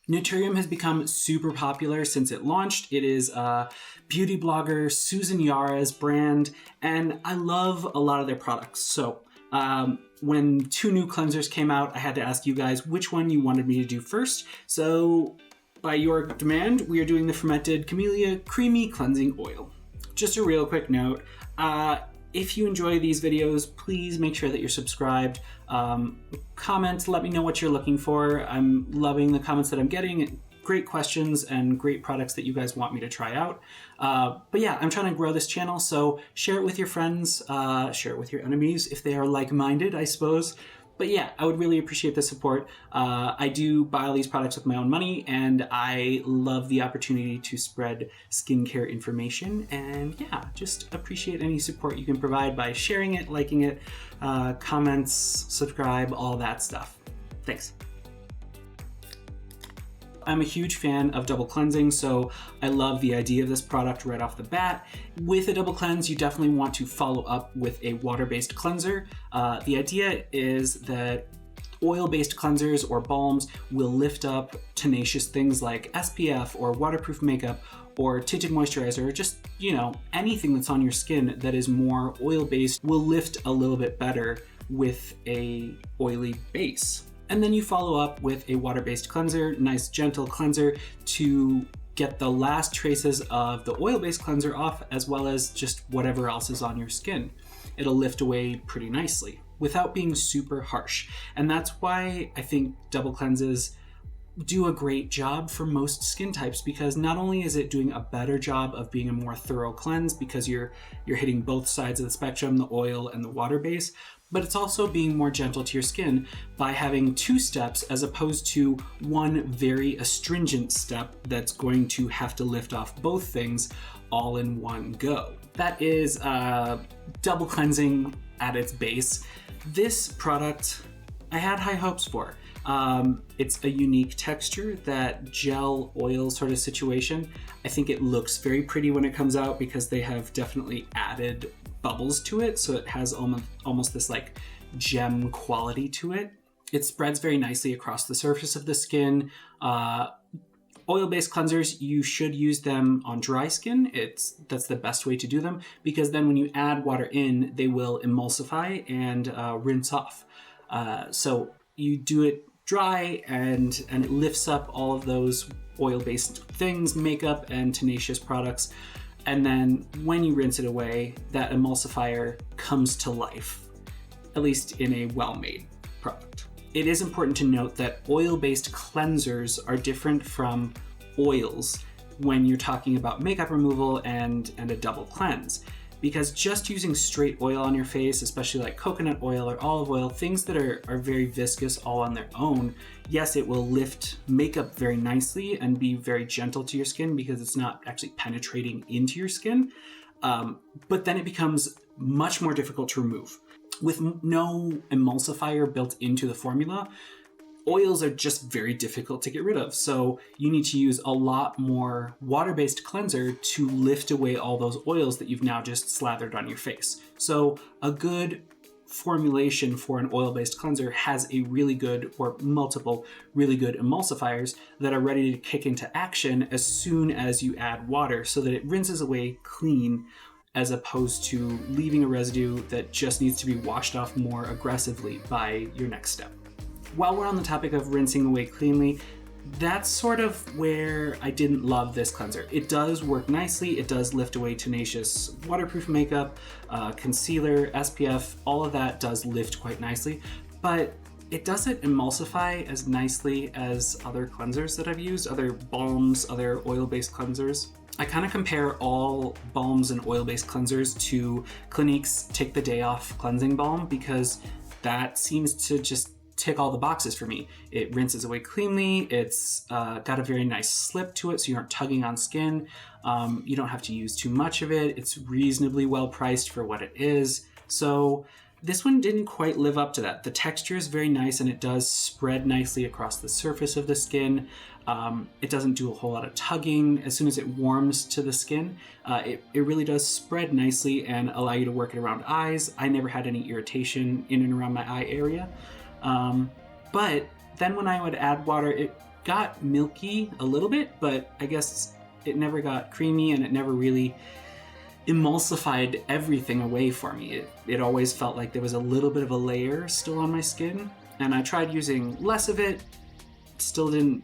Naturium has become super popular since it launched. It is a beauty blogger Susan Yara's brand, and I love a lot of their products. So when 2 new cleansers came out, I had to ask you guys which one you wanted me to do first. So by your demand, we are doing the Fermented Camellia Creamy Cleansing Oil. Just a real quick note, if you enjoy these videos, please make sure that you're subscribed. Comment, let me know what you're looking for. I'm loving the comments that I'm getting. Great questions and great products that you guys want me to try out. But yeah, I'm trying to grow this channel, so share it with your friends, share it with your enemies if they are like-minded, I suppose. But yeah, I would really appreciate the support. I do buy all these products with my own money, and I love the opportunity to spread skincare information. And yeah, just appreciate any support you can provide by sharing it, liking it, comments, subscribe, all that stuff. Thanks. I'm a huge fan of double cleansing, so I love the idea of this product right off the bat. With a double cleanse, you definitely want to follow up with a water-based cleanser. The idea is that oil-based cleansers or balms will lift up tenacious things like SPF or waterproof makeup or tinted moisturizer, or just, anything that's on your skin that is more oil-based will lift a little bit better with a oily base. And then you follow up with a water-based cleanser, nice gentle cleanser to get the last traces of the oil-based cleanser off, as well as just whatever else is on your skin. It'll lift away pretty nicely without being super harsh. And that's why I think double cleanses do a great job for most skin types, because not only is it doing a better job of being a more thorough cleanse because you're hitting both sides of the spectrum, the oil and the water base, but it's also being more gentle to your skin by having 2 steps as opposed to one very astringent step that's going to have to lift off both things all in one go. That is double cleansing at its base. This product I had high hopes for. It's a unique texture, that gel oil sort of situation. I think it looks very pretty when it comes out because they have definitely added bubbles to it, so it has almost this like gem quality to it. It spreads very nicely across the surface of the skin. Oil-based cleansers, you should use them on dry skin. That's the best way to do them, because then when you add water in, they will emulsify and rinse off. So you do it dry and it lifts up all of those oil-based things, makeup and tenacious products. And then when you rinse it away, that emulsifier comes to life, at least in a well-made product. It is important to note that oil-based cleansers are different from oils when you're talking about makeup removal and a double cleanse. Because just using straight oil on your face, especially like coconut oil or olive oil, things that are very viscous all on their own, yes, it will lift makeup very nicely and be very gentle to your skin because it's not actually penetrating into your skin. But then it becomes much more difficult to remove. With no emulsifier built into the formula, oils are just very difficult to get rid of. So you need to use a lot more water-based cleanser to lift away all those oils that you've now just slathered on your face. So a good formulation for an oil-based cleanser has a really good, or multiple really good emulsifiers that are ready to kick into action as soon as you add water, so that it rinses away clean, as opposed to leaving a residue that just needs to be washed off more aggressively by your next step. While we're on the topic of rinsing away cleanly, that's sort of where I didn't love this cleanser. It does work nicely. It does lift away tenacious waterproof makeup, concealer, SPF, all of that does lift quite nicely, but it doesn't emulsify as nicely as other cleansers that I've used, other balms, other oil-based cleansers. I kind of compare all balms and oil-based cleansers to Clinique's Take the Day Off cleansing balm, because that seems to just tick all the boxes for me. It rinses away cleanly. It's got a very nice slip to it, so you aren't tugging on skin. You don't have to use too much of it. It's reasonably well priced for what it is. So this one didn't quite live up to that. The texture is very nice and it does spread nicely across the surface of the skin. It doesn't do a whole lot of tugging. As soon as it warms to the skin, it really does spread nicely and allow you to work it around eyes. I never had any irritation in and around my eye area. But then when I would add water, it got milky a little bit, but I guess it never got creamy and it never really emulsified everything away for me. It always felt like there was a little bit of a layer still on my skin, and I tried using less of it, still didn't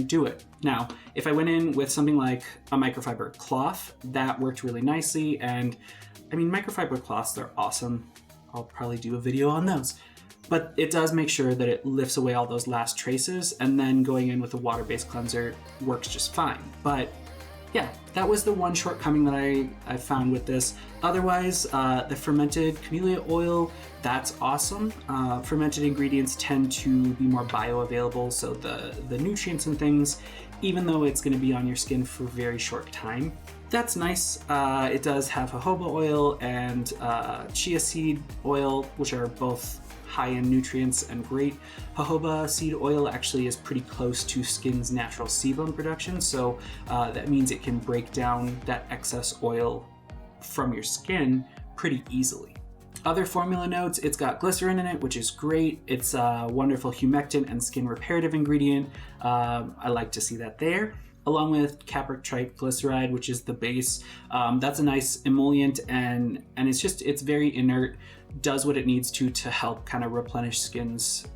do it. Now, if I went in with something like a microfiber cloth, that worked really nicely, and I mean, microfiber cloths, they're awesome. I'll probably do a video on those. But it does make sure that it lifts away all those last traces, and then going in with a water-based cleanser works just fine. But yeah, that was the one shortcoming that I found with this. Otherwise, the fermented camellia oil, that's awesome. Fermented ingredients tend to be more bioavailable, so the nutrients and things, even though it's going to be on your skin for a very short time, that's nice. It does have jojoba oil and chia seed oil, which are both high in nutrients and great. Jojoba seed oil actually is pretty close to skin's natural sebum production, so that means it can break down that excess oil from your skin pretty easily. Other formula notes, it's got glycerin in it, which is great. It's a wonderful humectant and skin reparative ingredient. I like to see that there. Along with capric triglyceride, which is the base. That's a nice emollient, and it's very inert, does what it needs to help kind of replenish skin's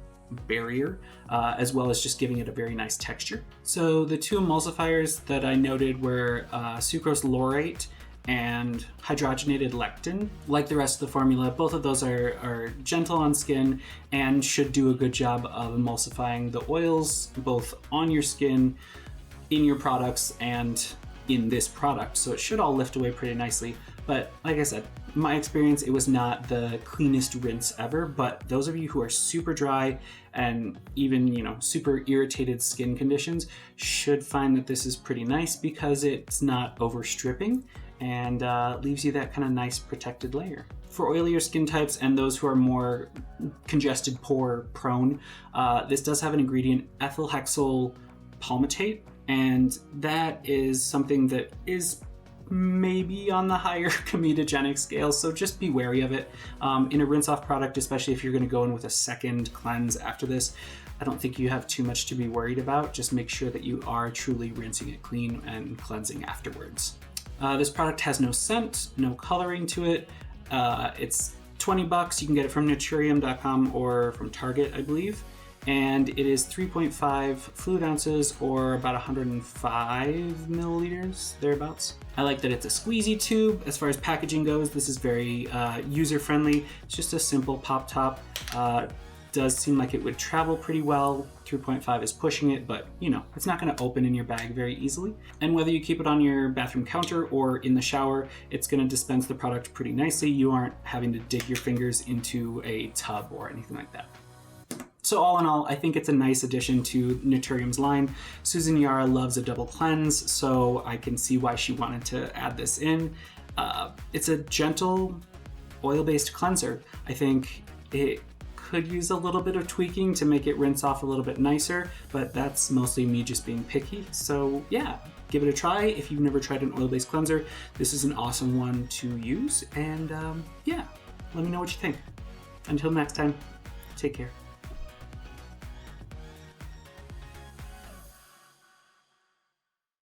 barrier, as well as just giving it a very nice texture. So the two emulsifiers that I noted were sucrose laurate and hydrogenated lectin. Like the rest of the formula, both of those are gentle on skin and should do a good job of emulsifying the oils both on your skin, in your products, and in this product. So it should all lift away pretty nicely. But like I said, my experience, it was not the cleanest rinse ever, but those of you who are super dry and even, super irritated skin conditions should find that this is pretty nice because it's not overstripping and leaves you that kind of nice protected layer. For oilier skin types and those who are more congested pore prone, this does have an ingredient, ethyl hexyl palmitate, and that is something that is maybe on the higher comedogenic scale, so just be wary of it. In a rinse-off product, especially if you're going to go in with a second cleanse after this, I don't think you have too much to be worried about. Just make sure that you are truly rinsing it clean and cleansing afterwards. This product has no scent, no coloring to it. It's $20. You can get it from Naturium.com or from Target, I believe. And it is 3.5 fluid ounces, or about 105 milliliters, thereabouts. I like that it's a squeezy tube. As far as packaging goes, this is very user-friendly. It's just a simple pop top. Does seem like it would travel pretty well. 3.5 is pushing it, but it's not gonna open in your bag very easily. And whether you keep it on your bathroom counter or in the shower, it's gonna dispense the product pretty nicely. You aren't having to dig your fingers into a tub or anything like that. So all in all, I think it's a nice addition to Naturium's line. Susan Yara loves a double cleanse, so I can see why she wanted to add this in. It's a gentle oil-based cleanser. I think it could use a little bit of tweaking to make it rinse off a little bit nicer, but that's mostly me just being picky. So yeah, give it a try. If you've never tried an oil-based cleanser, this is an awesome one to use. And yeah, let me know what you think. Until next time, take care.